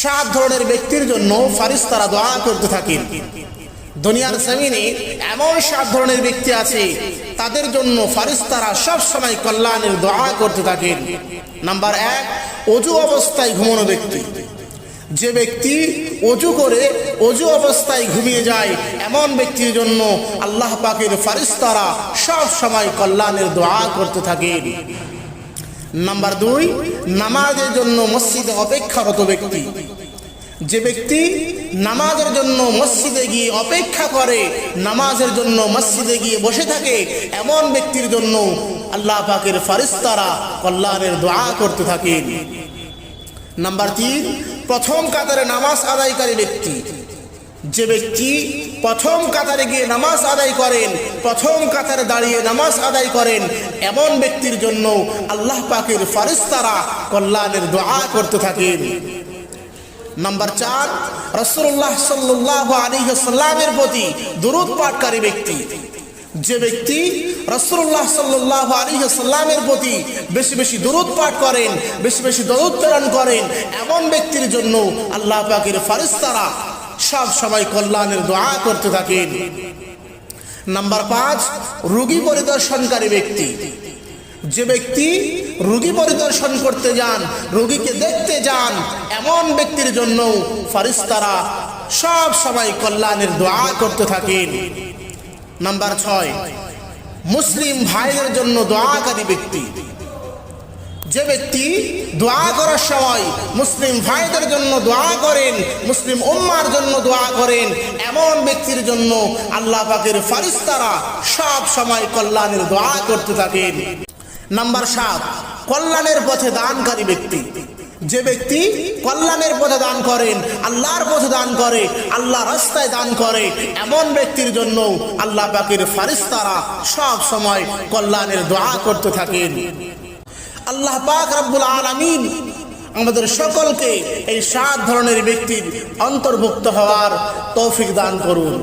সাত ধরনের ব্যক্তির জন্য ফারিস্তারা দোয়া করতে থাকেন। দুনিয়ার জমিনে এমন সাত ধরনের ব্যক্তি আছে, তাদের জন্য ফারিস্তারা সব সময় কল্যাণের দোয়া করতে থাকেন। নাম্বার 1, অজু অবস্থায় ঘুমানো ব্যক্তি। যে ব্যক্তি অজু করে অজু অবস্থায় ঘুমিয়ে যায়, এমন ব্যক্তির জন্য আল্লাহ পাকের ফারিস্তারা সব সময় কল্যাণের দোয়া করতে থাকেন। নাম্বার 2, নামাজের জন্য মসজিদে অপেক্ষারত ব্যক্তি। যে ব্যক্তি নামাজের জন্য মসজিদে গিয়ে অপেক্ষা করে, নামাজের জন্য মসজিদে গিয়ে বসে থাকে, এমন ব্যক্তির জন্য আল্লাহ পাকের ফারিস্তারা কল্যাণের দোয়া করতে থাকেন। নাম্বার 3, প্রথম কাতারে নামাজ আদায়কারী ব্যক্তি। যে ব্যক্তি প্রথম কাতারে গিয়ে নামাজ আদায় করেন, প্রথম কাতারে দাঁড়িয়ে নামাজ আদায় করেন, এমন ব্যক্তির জন্য আল্লাহ পাকের ফারিস্তারা কল্যাণের দোয়া করতে থাকেন। নাম্বার 4, রাসূলুল্লাহ সাল্লাল্লাহু আলাইহি ওয়াসাল্লামের প্রতি দুরূদ পাঠকারী ব্যক্তি। যে ব্যক্তি রাসূলুল্লাহ সাল্লাল্লাহু আলাইহি ওয়াসাল্লামের প্রতি বেশি বেশি দুরূদ পাঠ করেন, বেশি বেশি দরুদ প্রেরণ করেন, এমন ব্যক্তির জন্য আল্লাহ পাকের ফারিস্তারা সব সময় কল্যাণের দোয়া করতে থাকেন। নাম্বার 5, রোগী পরিদর্শনকারী ব্যক্তি। যে ব্যক্তি রোগী পরিদর্শন করতে যান, রোগীকে দেখতে যান, এমন ব্যক্তির জন্য ফারিস্তারা সব সময় কল্যাণের দোয়া করতে থাকেন। নাম্বার 6, মুসলিম ভাইদের জন্য দোয়াকারী ব্যক্তি। যে ব্যক্তি দোয়া করার সময় মুসলিম ভাইদের জন্য দোয়া করেন, মুসলিম উম্মার জন্য দোয়া করেন, এমন ব্যক্তির জন্য আল্লাহ পাকের ফারিস্তারা সব সময় কল্যাণের দোয়া করতে থাকেন। নাম্বার 7, কল্যাণের পথে দানকারী ব্যক্তি। যে ব্যক্তি কল্যাণের পথে দান করেন, আল্লাহর পথে দান করে, আল্লাহ রাস্তায় দান করে, এমন ব্যক্তির জন্য আল্লাহ পাকের ফারিস্তারা সব সময় কল্যাণের দোয়া করতে থাকেন। আল্লাহ পাক রব্বুল আলামিন আমাদের সকলকে এই 7 ধরনের ব্যক্তির অন্তর্ভুক্ত হওয়ার তৌফিক দান করুন।